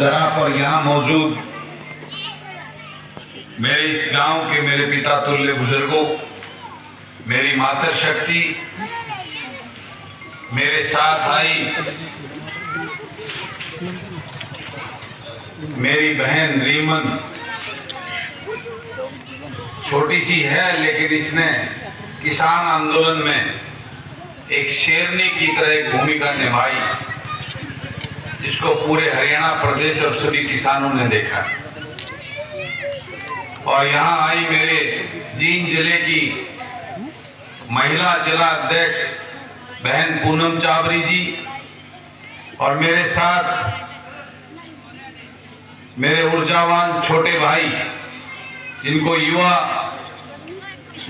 धरा पर यहाँ मौजूद मेरे इस गांव के मेरे पिता तुल्य बुजुर्गों, मेरी मातृशक्ति, मेरे साथ आई मेरी बहन रीमन, छोटी सी है लेकिन इसने किसान आंदोलन में एक शेरनी की तरह एक भूमिका निभाई, जिसको पूरे हरियाणा प्रदेश और सभी किसानों ने देखा। और यहाँ आई मेरे जींद जिले की महिला जिला अध्यक्ष बहन पूनम चावरी जी, और मेरे साथ मेरे ऊर्जावान छोटे भाई, जिनको युवा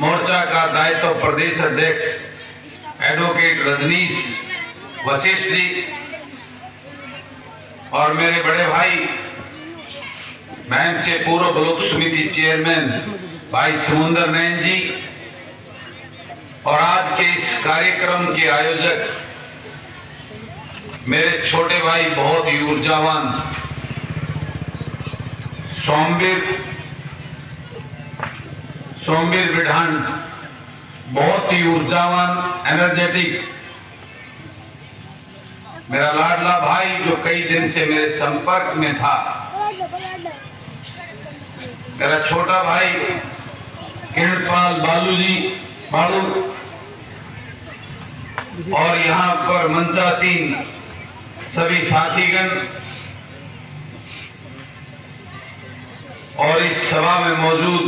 मोर्चा का दायित्व प्रदेश अध्यक्ष एडवोकेट रजनीश वशिष्ठ जी, और मेरे बड़े भाई मैम से पूर्व ब्लॉक समिति चेयरमैन भाई समुंदर नैन जी, और आज के इस कार्यक्रम के आयोजक मेरे छोटे भाई बहुत ही ऊर्जावान सोमवीर विधान, बहुत ही ऊर्जावान एनर्जेटिक मेरा लाडला भाई, जो कई दिन से मेरे संपर्क में था, मेरा छोटा भाई किरणपाल बालू जी बालू, और यहाँ पर मंचासीन सभी साथीगण, और इस सभा में मौजूद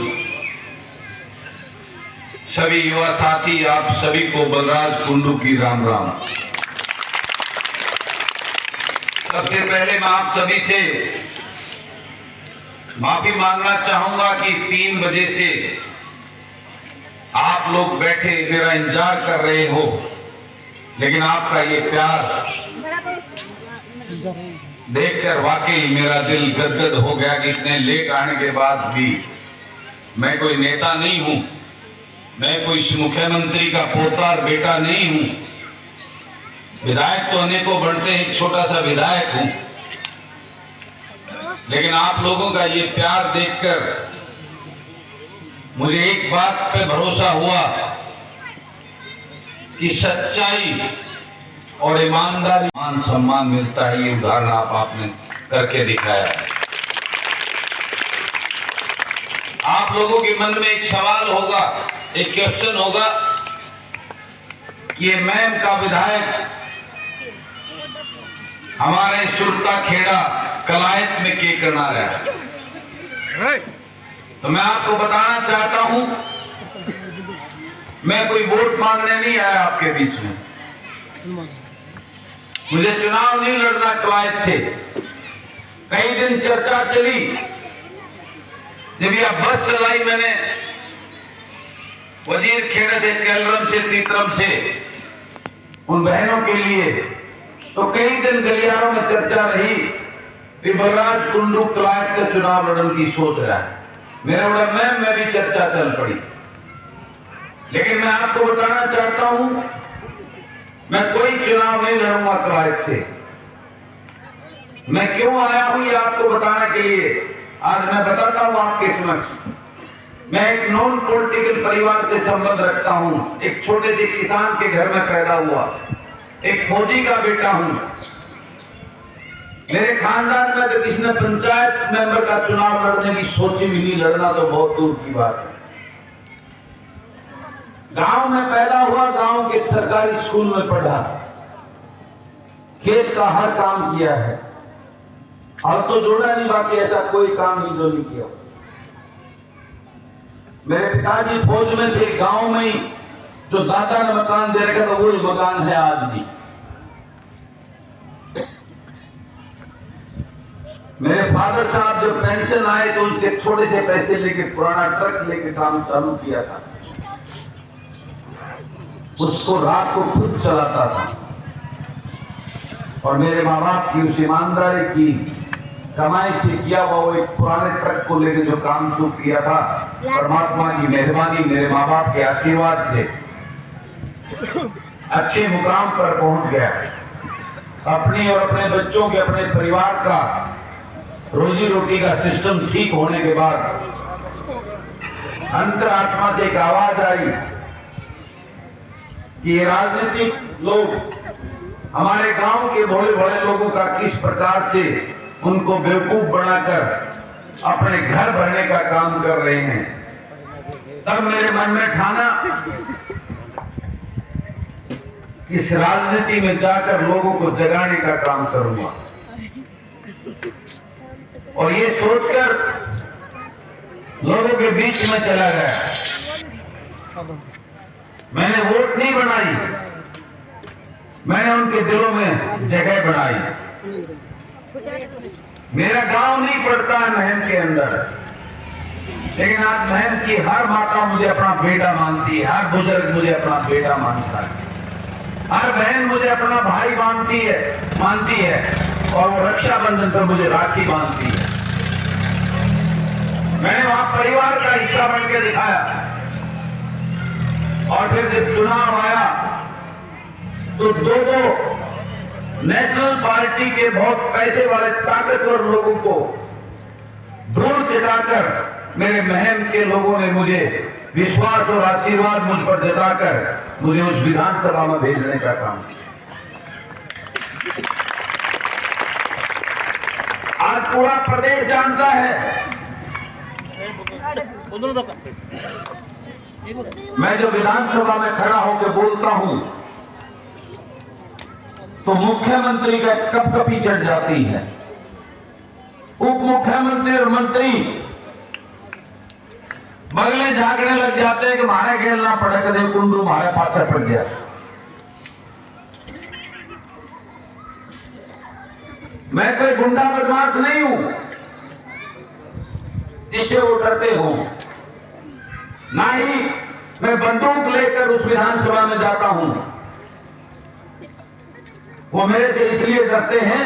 सभी युवा साथी, आप सभी को बलराज कुंडू की राम राम। सबसे पहले मैं आप सभी से माफी मांगना चाहूंगा कि 3 बजे से आप लोग बैठे मेरा इंतजार कर रहे हो, लेकिन आपका ये प्यार देखकर वाकई मेरा दिल गदगद हो गया कि इतने लेट आने के बाद भी मैं कोई नेता नहीं हूं, मैं कोई मुख्यमंत्री का पोता और बेटा नहीं हूं, विधायक तो अनेकों बढ़ते हैं, एक छोटा सा विधायक हूं, लेकिन आप लोगों का ये प्यार देखकर मुझे एक बात पे भरोसा हुआ कि सच्चाई और ईमानदारी मान सम्मान मिलता है। ये उदाहरण आपने करके दिखाया है। आप लोगों के मन में एक सवाल होगा, एक क्वेश्चन होगा कि ये मैम का विधायक हमारे सुरता खेड़ा कलायत में के करना रहा। तो मैं आपको बताना चाहता हूं, मैं कोई वोट मांगने नहीं आया आपके बीच में, मुझे चुनाव नहीं लड़ना कलायत से। कई दिन चर्चा चली, जब यह बस चलाई मैंने वजीर खेड़ा से, कैलरम से, तीतरम से उन बहनों के लिए, तो कई दिन गलियारों में चर्चा रही कि बलराज कुंडू कलायत का चुनाव लड़ने की सोच रहा है। मेरा बड़ा मैम में भी चर्चा चल पड़ी, लेकिन मैं आपको बताना चाहता हूं, मैं कोई चुनाव नहीं लड़ूंगा कलायत से। मैं क्यों आया हूं ये आपको बताने के लिए आज मैं बताता हूं आपके समक्ष। मैं एक नॉन पॉलिटिकल परिवार से संबंध रखता हूं, एक छोटे से किसान के घर में पैदा हुआ, एक फौजी का बेटा हूं। मेरे खानदान में तो किसी ने पंचायत मेंबर का चुनाव लड़ने की सोची भी नहीं, लड़ना तो बहुत दूर की बात है। गांव में पैदा हुआ, गांव के सरकारी स्कूल में पढ़ा, खेत का हर काम किया है, और तो जोड़ा नहीं, बाकी ऐसा कोई काम नहीं जो नहीं किया। मेरे पिताजी फौज में थे, गांव में ही जो दादा ने मकान दे रखा था वही मकान है आज भी। मेरे फादर साहब जब पेंशन आए तो उसके थोड़े से पैसे लेके पुराना ट्रक लेके काम चालू किया था, उसको रात को खुद चलाता था। और मेरे माँ बाप की उस ईमानदारी की कमाई से किया हुआ वो एक पुराने ट्रक को लेकर जो काम शुरू किया था, परमात्मा की मेहरबानी, मेरे माँ बाप के आशीर्वाद से अच्छे मुकाम पर पहुंच गया। अपनी और अपने बच्चों के, अपने परिवार का रोजी रोटी का सिस्टम ठीक होने के बाद अंतरात्मा से एक आवाज आई कि ये राजनीतिक लोग हमारे गांव के भोले भोले लोगों का किस प्रकार से उनको बेवकूफ बनाकर अपने घर भरने का काम कर रहे हैं। तब मेरे मन में ठाना इस राजनीति में जाकर लोगों को जगाने का काम करूंगा, और ये सोचकर लोगों के बीच में चला गया। मैंने वोट नहीं बनाई, मैंने उनके दिलों में जगह बनाई। मेरा गांव नहीं पड़ता है महम के अंदर, लेकिन आज महम की हर माता मुझे अपना बेटा मानती है, हर बुजुर्ग मुझे अपना बेटा मानता है, हर बहन मुझे अपना भाई मानती है, और वो रक्षाबंधन पर मुझे राखी बांधती है। मैंने वहां परिवार का हिस्सा बन के दिखाया, और फिर जब चुनाव आया तो दो नेशनल पार्टी के बहुत पैसे वाले ताकतवर लोगों को धूल चटाकर मेरे महम के लोगों ने मुझे विश्वास और आशीर्वाद मुझ पर जताकर मुझे उस विधानसभा में भेजने का काम किया। आज पूरा प्रदेश जानता है, मैं जब विधानसभा में खड़ा होकर बोलता हूं तो मुख्यमंत्री का कपकपी चढ़ जाती है, उप मुख्यमंत्री और मंत्री बगले झागने लग जाते हैं कि मारे खेलना पड़े, कदे कुंडू हमारे पास पड़ जाए। मैं कोई गुंडा बदमाश नहीं हूं जिससे वो डरते हो, ना ही मैं बंदूक लेकर उस विधानसभा में जाता हूं। वो मेरे से इसलिए डरते हैं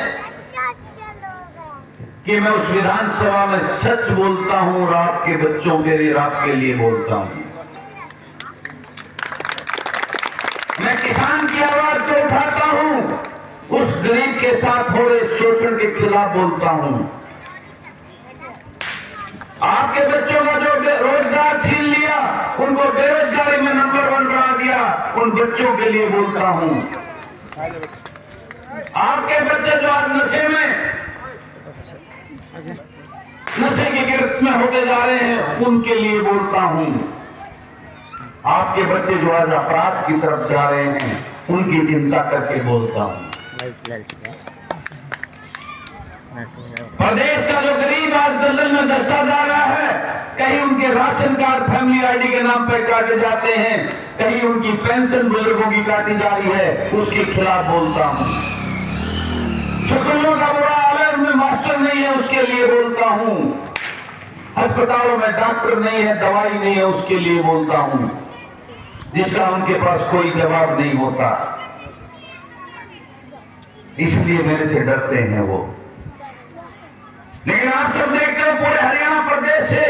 कि मैं उस विधानसभा में सच बोलता हूं, रात के बच्चों के लिए, रात के लिए बोलता हूं। मैं किसान की आवाज को उठाता हूं, उस गरीब के साथ हो रहे शोषण के खिलाफ बोलता हूं। आपके बच्चों का जो रोजगार छीन लिया, उनको बेरोजगारी में नंबर 1 बना दिया, उन बच्चों के लिए बोलता हूं। आपके बच्चे जो आज नशे की गिरफ्त में होते जा रहे हैं, उनके लिए बोलता हूं। आपके बच्चे जो आज अपराध की तरफ जा रहे हैं, उनकी चिंता करके बोलता हूं। प्रदेश का जो गरीब आज दलदल में दसता जा रहा है, कहीं उनके राशन कार्ड फैमिली आईडी के नाम पर काटे जाते हैं, कहीं उनकी पेंशन बुजुर्गों की काटी जा रही है, उसके खिलाफ बोलता हूं। स्कूलों का बुरा हाल है, उनमें मास्टर नहीं है, उसके लिए बोलता हूं। अस्पतालों में डॉक्टर नहीं है, दवाई नहीं है, उसके लिए बोलता हूं, जिसका उनके पास कोई जवाब नहीं होता, इसलिए मेरे से डरते हैं वो। लेकिन आप सब देखते हो, पूरे हरियाणा प्रदेश से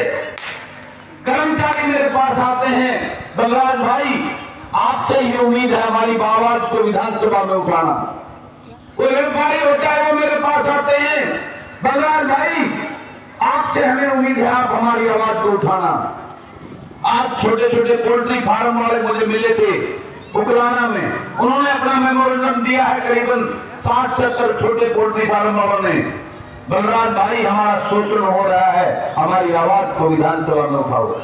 कर्मचारी मेरे पास आते हैं, बलराज भाई आपसे ही उम्मीद है हमारी आवाज को विधानसभा में उठाना। कोई व्यापारी होता है, वो मेरे पास आते हैं, बलराज भाई आपसे हमें उम्मीद है आप हमारी आवाज को उठाना। आज छोटे छोटे पोल्ट्री फार्म वाले मुझे मिले थे उकलाना में, उन्होंने अपना मेमोरेंडम दिया है, करीबन 60-70 छोटे पोल्ट्री फार्म वालों ने, बलराज भाई हमारा शोषण हो रहा है, हमारी आवाज को विधानसभा में उठाओ।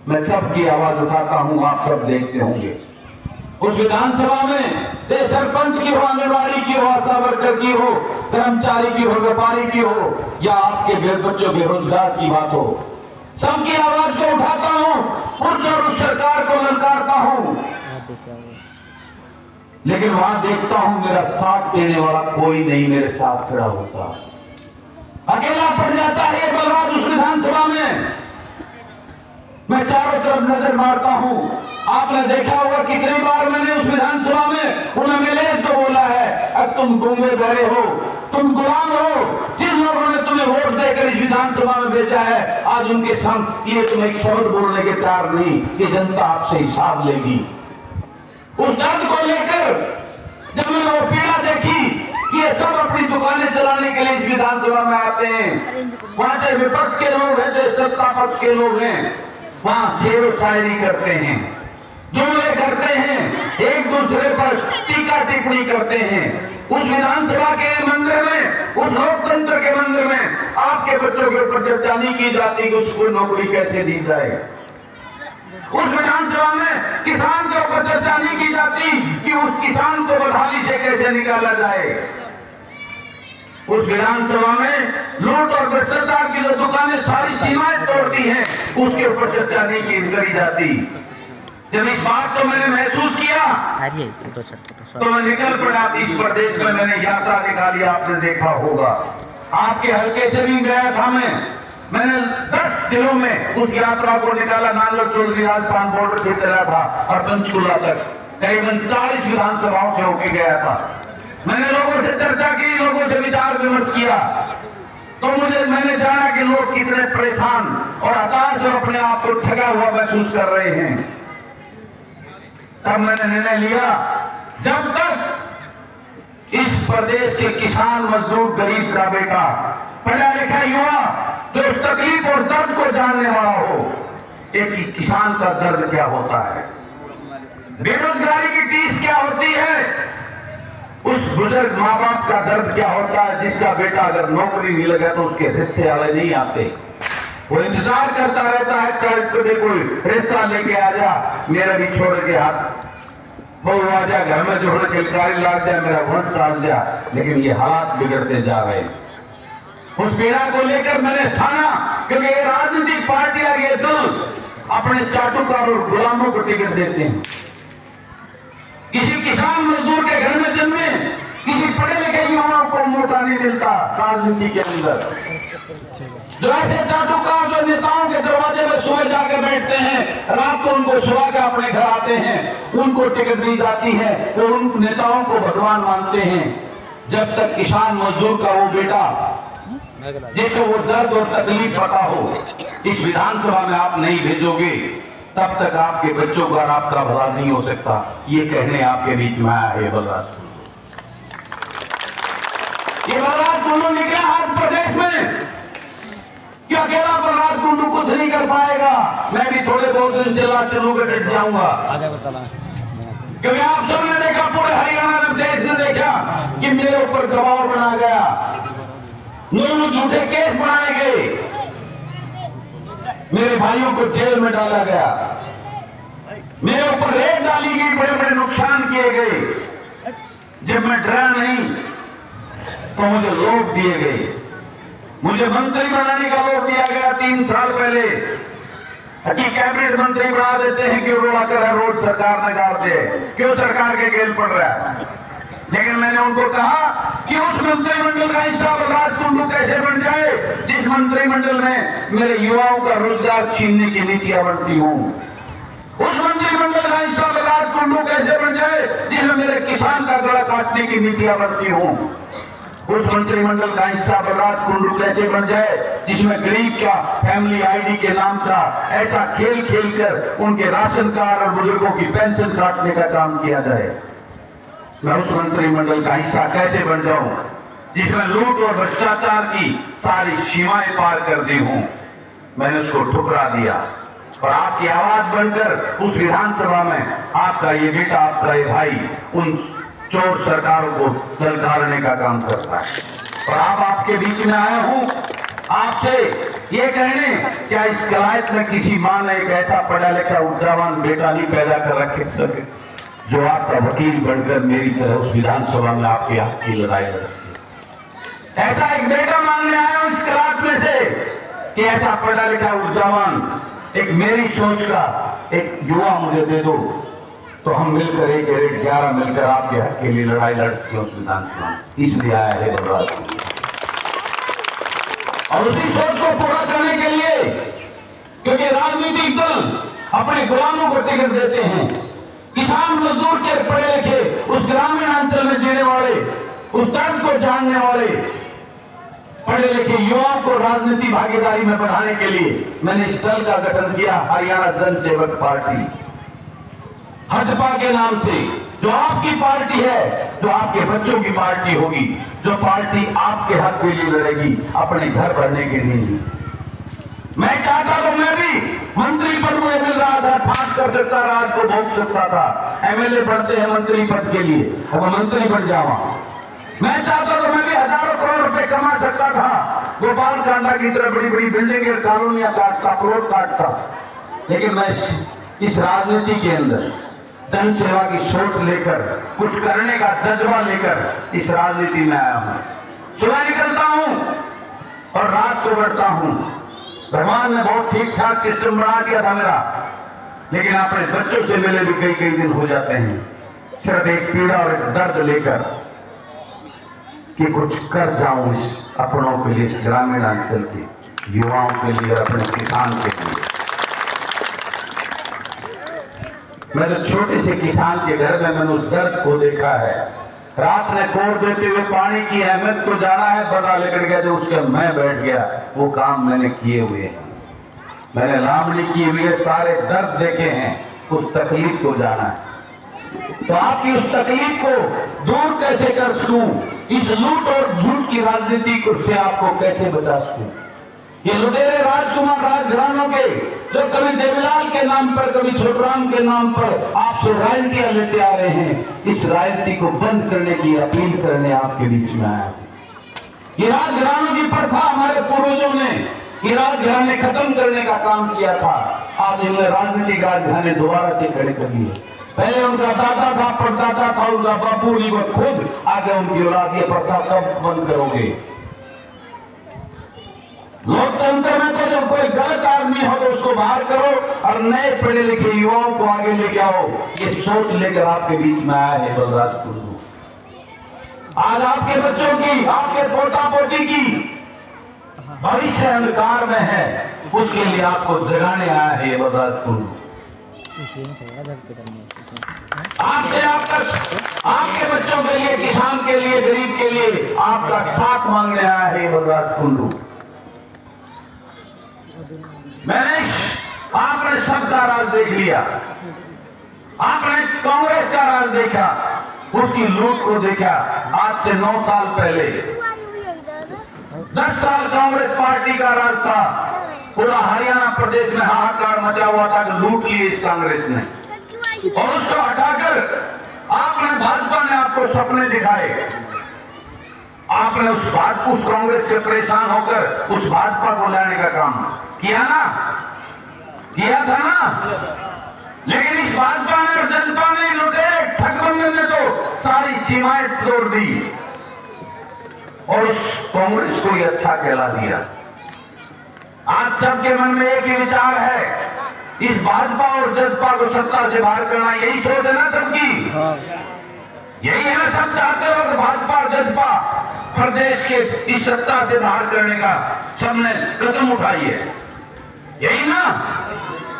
मैं सबकी आवाज उठाता हूं, आप सब देखते होंगे। उस विधानसभा में चाहे सरपंच की हो, आंगनबाड़ी की हो, आशा वर्कर की हो, कर्मचारी की हो, व्यापारी की हो, या आपके बच्चों के रोजगार की बात हो, सबकी आवाज को उठाता हूं और उस सरकार को ललकारता हूं। लेकिन वहां देखता हूं मेरा साथ देने वाला कोई नहीं मेरे साथ खड़ा होता, अकेला पड़ जाता है बलराज उस विधानसभा में। मैं चारों तरफ नजर मारता हूं, आपने देखा होगा कितनी बार मैंने उस विधानसभा में उन एमएलए को बोला है, अब तुम गूंगे बहरे हो, तुम गुलाम हो, जिन लोगों ने तुम्हें वोट देकर इस विधानसभा में भेजा है, आज उनके सामने तुम एक शब्द बोलने के तैयार नहीं कि जनता आपसे हिसाब लेगी। उस दर्द को लेकर जब मैंने वो पीड़ा देखी ये सब अपनी दुकानें चलाने के लिए इस विधानसभा में आते हैं। वहां चाहे विपक्ष के लोग हैं, चाहे सत्ता पक्ष के लोग हैं, वहां शेर व शायरी करते हैं, जुमले करते हैं, एक दूसरे पर टीका टिप्पणी करते हैं। उस विधानसभा के मंदिर में, उस लोकतंत्र के मंदिर में आपके बच्चों के ऊपर चर्चा नहीं की जाती कि उसको नौकरी कैसे दी जाए। उस विधानसभा में किसान के ऊपर चर्चा नहीं की जाती कि उस किसान को बदहाली से कैसे निकाला जाए। उस विधानसभा में लूट और भ्रष्टाचार की जो दुकानें सारी सीमाएं तोड़ती हैं, उसके ऊपर चर्चा नहीं करी जाती। जब इस बात को मैंने महसूस किया तो मैं निकल पड़ा इस प्रदेश में। मैंने यात्रा निकाली, आपने देखा होगा। आपके हल्के से भी गया था मैंने 10 जिलों में उस यात्रा को निकाला। नानक चौधरी राजस्थान बॉर्डर से चला था और पंचकुला तक करीबन 40 विधानसभाओं से होके गया था। मैंने लोगों से चर्चा की, लोगों से विचार विमर्श किया, तो मैंने जाना कि लोग कितने परेशान और हताश और अपने आप को ठगा हुआ महसूस कर रहे हैं। तब मैंने निर्णय लिया, जब तक इस प्रदेश के किसान, मजदूर, गरीब का बेटा, पढ़ा लिखा युवा जो इस तकलीफ और दर्द को जानने वाला हो, एक किसान का दर्द क्या होता है, बेरोजगारी की टीस क्या होती है, उस बुजुर्ग माँ बाप का दर्द क्या होता है जिसका बेटा अगर नौकरी नहीं लगा तो उसके रिश्ते वाले नहीं आते। वो इंतजार करता रहता है कभी कोई रिश्ता लेके आ जा, मेरा भी छोड़ के हाथ बहु आ जा, घर में जो किलकारी लाग जाए, मेरा वंश चाल जा। लेकिन ये हालात बिगड़ते जा रहे। उस पीड़ा को लेकर मैंने ठाना, क्योंकि ये राजनीतिक पार्टी और ये दल अपने चाटुकार और गुलामों को टिकट देते हैं। किसी किसान मजदूर के घर में जन्मे, किसी पढ़े लिखे युवाओं को मौका नहीं मिलता राजनीति के अंदर। जो ऐसे चाटुकार जो नेताओं के दरवाजे में सुबह जाकर बैठते हैं, रात को उनको सुबह के अपने घर आते हैं, उनको टिकट दी जाती है, वो उन नेताओं को भगवान मानते हैं। जब तक किसान मजदूर का वो बेटा जिसको वो दर्द और तकलीफ पता हो इस विधानसभा में आप नहीं भेजोगे, तब तक आपके बच्चों का और आपका भला नहीं हो सकता। ये कहने आपके बीच में आया है बलराज। ये बलराज कुंडू निकला आज प्रदेश में कि अकेला बलराज कुंडू कुछ नहीं कर पाएगा। मैं भी थोड़े बहुत दिन चलूंगा, डट जाऊंगा, क्योंकि आप सबने देखा, पूरे हरियाणा में, देश ने देखा कि मेरे ऊपर दबाव बना गया, दोनों झूठे केस बनाए गए, मेरे भाइयों को जेल में डाला गया, मेरे ऊपर रेड डाली गई, बड़े बड़े नुकसान किए गए। जब मैं डरा नहीं तो मुझे लोभ दिए गए, मुझे मंत्री बनाने का लोभ दिया गया 3 साल पहले कि कैबिनेट मंत्री बना देते हैं, क्यों रोड़ा कर रोड सरकार ने डाल दे, क्यों सरकार के गेल पड़ रहा है। लेकिन मैंने उनको कहा कि उस मंत्रिमंडल का हिस्सा बलराज कुंडू कैसे बन जाए जिस मंत्रिमंडल में मेरे युवाओं का रोजगार छीनने की नीतियां बनती हूं। उस मंत्रिमंडल का हिस्सा बलराज कुंडू कैसे बन जाए जिसमें मेरे किसान का गला काटने की नीतियां बनती हूं। उस मंत्रिमंडल का हिस्सा बलराज कुंडू कैसे बन जाए जिसमें गरीब का फैमिली आईडी के नाम का ऐसा खेल खेलकर उनके राशन कार्ड और बुजुर्गों की पेंशन काटने का काम किया जाए। मैं उस मंत्रिमंडल का हिस्सा कैसे बन जाऊं जिसमें लूट और भ्रष्टाचार की सारी सीमाएं पार कर दी हूं। मैंने उसको ठुकरा दिया और आपकी आवाज बनकर उस विधानसभा में आपका ये बेटा, आपका ये भाई उन चोर सरकारों को ललकारने का काम करता है। और आपके बीच में आया हूं आपसे ये कहने, क्या इस कलायत में किसी मां ने एक ऐसा पढ़ा लिखा ऊर्जावान बेटा नहीं पैदा कर रखे सके जो आपका वकील बनकर मेरी तरह उस विधानसभा में आपके हक की लड़ाई लड़ सके। ऐसा एक बेटा मांगने आया उस क्लास में से कि ऐसा पढ़ा लिखा ऊर्जावान एक मेरी सोच का एक युवा मुझे दे दो, तो हम मिलकर 1-11 मिलकर आपके हक के लिए लड़ाई लड़ सकते हैं उस विधानसभा में। इसलिए आया है बलराज। और उसी सोच को पूरा करने के लिए, क्योंकि राजनीतिक दल अपने गुलामों को टिकट देते हैं, किसान मजदूर के पढ़े लिखे उस ग्रामीण अंचल में जीने वाले, उस दर्द को जानने वाले पढ़े लिखे युवाओं को राजनीति भागीदारी में बढ़ाने के लिए मैंने इस दल का गठन किया, हरियाणा जन सेवक पार्टी, हजपा के नाम से। जो आपकी पार्टी है, जो आपके बच्चों की पार्टी होगी, जो पार्टी आपके हक के लिए लड़ेगी, अपने घर भरने के लिए नहीं। मैं चाहता तो मैं भी मंत्री पद मुझे मिल रहा था, ठाक कर सकता, राज को भोग सकता था। एमएलए बढ़ते हैं मंत्री पद के लिए, अब मंत्री बन जावा। मैं चाहता तो मैं भी हजारों करोड़ रुपए कमा सकता था, गोपाल कांडा की तरह बड़ी बड़ी बिल्डिंगें, कॉलोनियां काटता, प्लॉट काटता। लेकिन मैं इस राजनीति के अंदर जन सेवा की सोच लेकर, कुछ करने का जज्बा लेकर इस राजनीति में आया हूं। सुबह निकलता हूं और रात को बढ़ता हूं। भगवान ने बहुत ठीक ठाक सिस्टम बना दिया था मेरा, लेकिन अपने बच्चों से मिले भी कई कई दिन हो जाते हैं, सिर्फ एक पीड़ा और एक दर्द लेकर कि कुछ कर जाऊं इस अपनों के लिए, इस ग्रामीण अंचल के युवाओं के लिए, अपने किसान के लिए। मैं तो छोटे से किसान के घर में मैंने उस दर्द को देखा है। रात में कोर देते हुए पानी की अहमियत को जाना है, पता लेकर गया जो उसके मैं बैठ गया, वो काम मैंने किए हुए हैं। मैंने लामड़ी किए हुए सारे दर्द देखे हैं, उस तकलीफ को जाना है। तो आपकी उस तकलीफ को दूर कैसे कर सकूं, इस लूट और झूठ की राजनीति को से आपको कैसे बचा सकूं। ये लुटेरे राजकुमार राजघरानों के जो कभी देवीलाल के नाम पर, कभी छोटराम के नाम पर आपसे रायतियां लेते आ रहे हैं, इस राजनीति को बंद करने की अपील करने आपके बीच में आया। ये राजघरानों की प्रथा हमारे पूर्वजों ने, ये राजघराने खत्म करने का काम किया था। आज इन्होंने राजनीतिक राजघराने दोबारा से खड़े कर दिए। पहले उनका दादा था, परदादा था, उनका बापू नहीं, वो खुद आगे उनकी औलाद। ये प्रथा कब बंद करोगे? लोकतंत्र में तो जब कोई गलत आदमी हो तो उसको बाहर करो और नए पढ़े लिखे युवाओं को आगे लेके आओ। ये सोच लेकर आपके बीच में आया है बलराज कुंडू। आज आपके बच्चों की, आपके पोता पोती की भविष्य अंधकार में है, उसके लिए आपको जगाने आया है ये बलराज कुंडू। आपसे आपके बच्चों के लिए, किसान के लिए, गरीब के लिए आपका साथ मांगने आया है ये बलराज कुंडू। मैंने आपने सबका राज देख लिया, आपने कांग्रेस का राज देखा, उसकी लूट को देखा। आज से 9 साल पहले 10 साल कांग्रेस पार्टी का राज था, पूरा हरियाणा प्रदेश में हाहाकार मचा हुआ था कि लूट ली इस कांग्रेस ने, और उसको हटाकर आपने, भाजपा ने आपको सपने दिखाए। आपने उस कांग्रेस से परेशान होकर उस भाजपा को लाने का काम किया ना, किया था ना। लेकिन इस भाजपा ने और जनता ने, लुटेरे ठगबंधन ने तो सारी सीमाएं तोड़ दी और उस कांग्रेस को ही अच्छा कहला दिया। आज सबके मन में एक ही विचार है, इस भाजपा और जनता को सत्ता से बाहर करना। यही सोच है ना सबकी, यही है ना, सब चाहते हो कि भाजपा और जनता प्रदेश के इस सत्ता से बाहर करने का सबने कदम उठाई है, यही ना।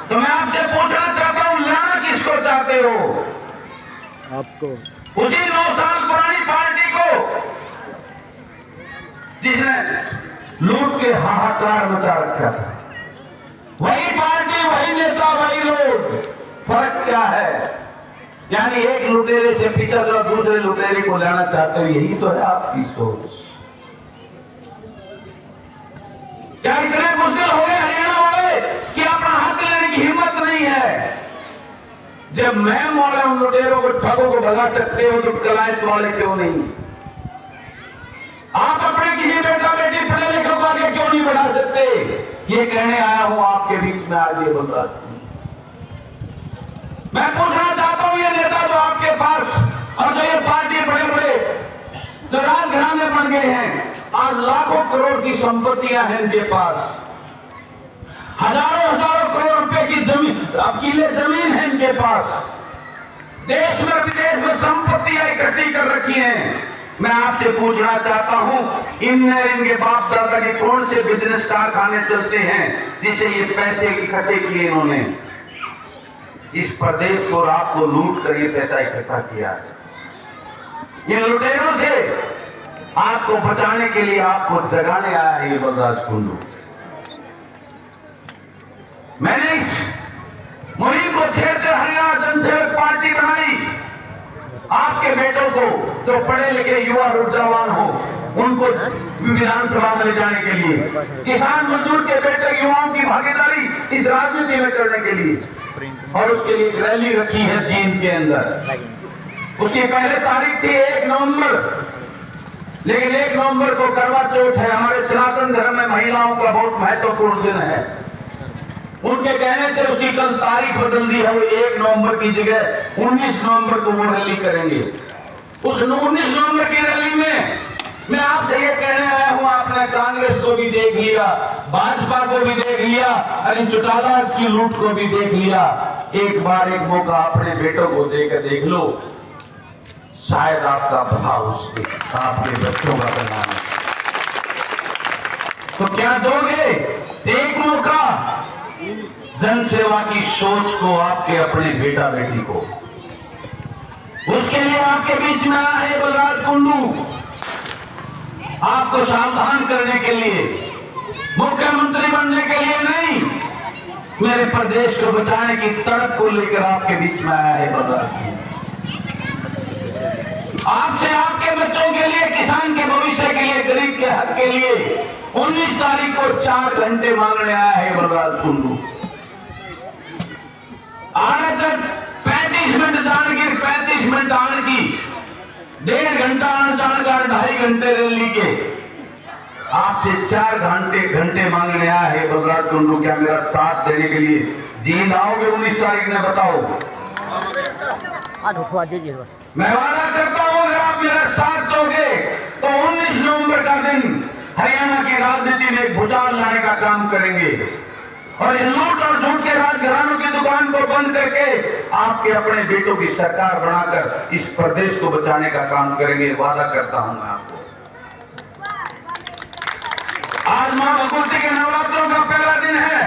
तो मैं आपसे पूछना चाहता हूं, लाना किसको चाहते हो? आपको, उसी 9 साल पुरानी पार्टी को जिसने लूट के हाहाकार मचा रखा था। वही पार्टी, वही नेता, वही लोग। फर्क क्या है? यानी एक लुटेरे से पिछड़ कर दूसरे लुटेरे को लाना चाहते हो, यही तो है आपकी सोच। क्या इतने बुद्धिल हो गए हरियाणा वाले कि अपना हक लेने की हिम्मत नहीं है? जब मैं वाले उन लुटेरों को, ठगों को भगा सकते हो तो कलायत वाले क्यों नहीं? आप अपने किसी बेटा बेटी पढ़े लिखे को आगे क्यों नहीं बढ़ा सकते? ये कहने आया हूं आपके बीच में आज ये बता। मैं पूछना चाहता हूं, ये नेता जो आपके पास और जो ये पार्टी बड़े बड़े जो राजघराने बन गए हैं, आज लाखों करोड़ की संपत्तियां हैं इनके पास, हजारों हजारों करोड़ रुपए की जमीन, किले जमीन है इनके पास, देश में विदेश में संपत्तियां इकट्ठी कर रखी हैं। मैं आपसे पूछना चाहता हूं, इनके बाप दादा के कौन से बिजनेस कारखाने चलते हैं जिसे ये पैसे इकट्ठे किए इन्होंने? इस प्रदेश को, रात को लूट कर ये पैसा इकट्ठा किया है। इन लुटेरों से आपको बचाने के लिए, आपको जगाने आया है ये बलराज कुंडू। मैंने इस मुहिम को छेड़ते हरियाणा जनसेवक पार्टी बनाई आपके बेटों को जो पढ़े लिखे युवा नौजवान हो उनको विधानसभा में ले जाने के लिए, किसान मजदूर के बेटे युवाओं की भागीदारी इस राजनीति में करने के लिए, और उसके लिए एक रैली रखी है जींद के अंदर। उसकी पहले तारीख थी 1 नवंबर, लेकिन 1 नवंबर को करवा चौथ है। हमारे सनातन धर्म में महिलाओं का बहुत महत्वपूर्ण दिन है। उनके कहने से उसकी कल तारीख बदल दी है। वो 1 नवंबर की जगह 19 नवंबर को वो रैली करेंगे। उस 19 नवंबर की रैली में मैं आपसे ये कहने आया हूं, आपने कांग्रेस को भी देख लिया, भाजपा को भी देख लिया, अरे चौटाला की लूट को भी देख लिया। एक बार एक मौका अपने बेटों को देकर देख लो, शायद आपका भाव उसके आपके बच्चों का बनाना। तो क्या दोगे? एक मौका जन सेवा की सोच को आपके अपने बेटा बेटी को। उसके लिए आपके बीच में आया है बलराज कुंडू, आपको सावधान करने के लिए, मुख्यमंत्री बनने के लिए नहीं, मेरे प्रदेश को बचाने की तड़प को लेकर आपके बीच में आया है बलराज। आपसे आपके बच्चों के लिए, किसान के भविष्य के लिए, गरीब के हक के लिए 19 तारीख को 4 घंटे मांगने आया है बलराज कुंडू। आने तक 35 मिनट जानगिर, 35 मिनट आने की, 1.5 घंटा आने जाने का, 2.5 घंटे रैली के, आपसे 4 घंटे मांगने आया है बलराज कुंडू। क्या मेरा साथ देने के लिए जींद आओगे 19 तारीख में? बताओ। मैं वादा करता हूं अगर आप मेरा साथ दोगे तो 19 नवंबर का दिन हरियाणा की राजनीति में एक भूचाल लाने का काम करेंगे, और इन लूट और झूठ के राजघरानों की दुकान को बंद करके आपके अपने बेटों की सरकार बनाकर इस प्रदेश को बचाने का काम करेंगे। वादा करता हूं मैं आपको। आज मां भगवती के नवरात्रों का पहला दिन है।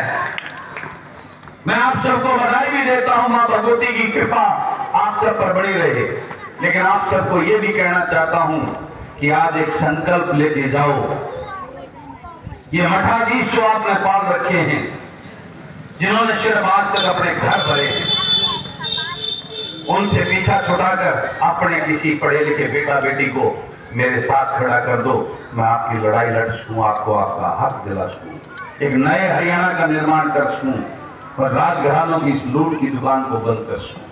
मैं आप सबको बधाई भी देता हूं। मां भगवती की कृपा आप सब पर बनी रहे। लेकिन आप सबको यह भी कहना चाहता हूं कि आज एक संकल्प लेके जाओ। ये मठाधीश जो आपने पाल रखे हैं, जिन्होंने सिर्फ आज तक अपने घर भरे हैं, उनसे पीछा छुड़ाकर अपने किसी पढ़े लिखे बेटा बेटी को मेरे साथ खड़ा कर दो। मैं आपकी लड़ाई लड़ सकूं, आपको आपका हक दिला सकूं, एक नए हरियाणा का निर्माण कर सकूं और राजघरानों की इस लूट की दुकान को बंद कर सकूं।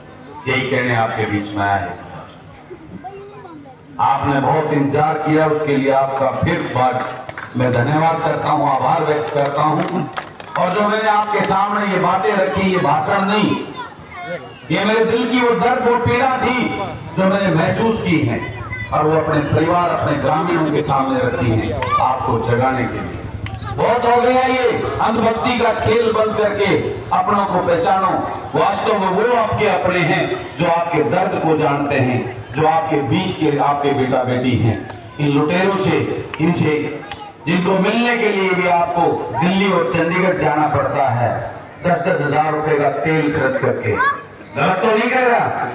यही कहने आपके बीच में आया है। आपने बहुत इंतजार किया, उसके लिए आपका फिर बार मैं धन्यवाद करता हूं, आभार व्यक्त करता हूं। और जो मैंने आपके सामने ये बातें रखी, ये भाषण नहीं, ये मेरे दिल की वो दर्द, वो पीड़ा थी जो मैंने महसूस की है, और वो अपने परिवार, अपने ग्रामीणों के सामने रखी है आपको जगाने के लिए। बहुत हो गया ये अंधभक्ति का खेल बंद करके अपनों को पहचानो। वास्तव में वो आपके अपने हैं जो आपके दर्द को जानते हैं, जो आपके बीच के आपके बेटा बेटी हैं। इन लुटेरों से, इनसे जिनको मिलने के लिए भी आपको दिल्ली और चंडीगढ़ जाना पड़ता है 10-10 हजार रुपए का तेल खर्च करके, गलत तो नहीं कर रहा?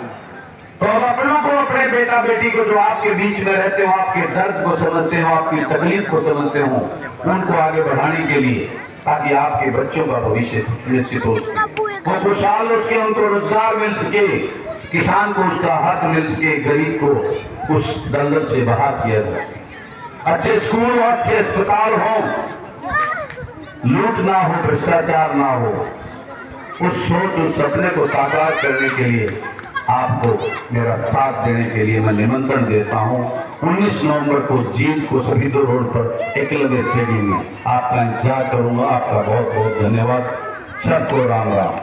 तो अब अपनों को, अपने बेटा बेटी को जो आपके बीच में रहते हो, आपके दर्द को समझते हो, आपकी तकलीफ को समझते हो, उनको आगे बढ़ाने के लिए, ताकि आपके बच्चों का भविष्य निश्चित हो सके, वो खुशहाल हो सके, उनको रोजगार मिल सके, किसान को उसका हक मिल सके, गरीब को उस दलदल से बाहर किया जा सके, अच्छे स्कूल हो, अच्छे अस्पताल हो, लूट ना हो, भ्रष्टाचार ना हो। उस सोच, उस सपने को साकार करने के लिए आपको मेरा साथ देने के लिए मैं निमंत्रण देता हूं। 19 नवंबर को जींद को शहीदों रोड पर एकलव्य स्टेडियम में आपका इंतजार करूंगा। आपका बहुत बहुत धन्यवाद। सबको राम राम।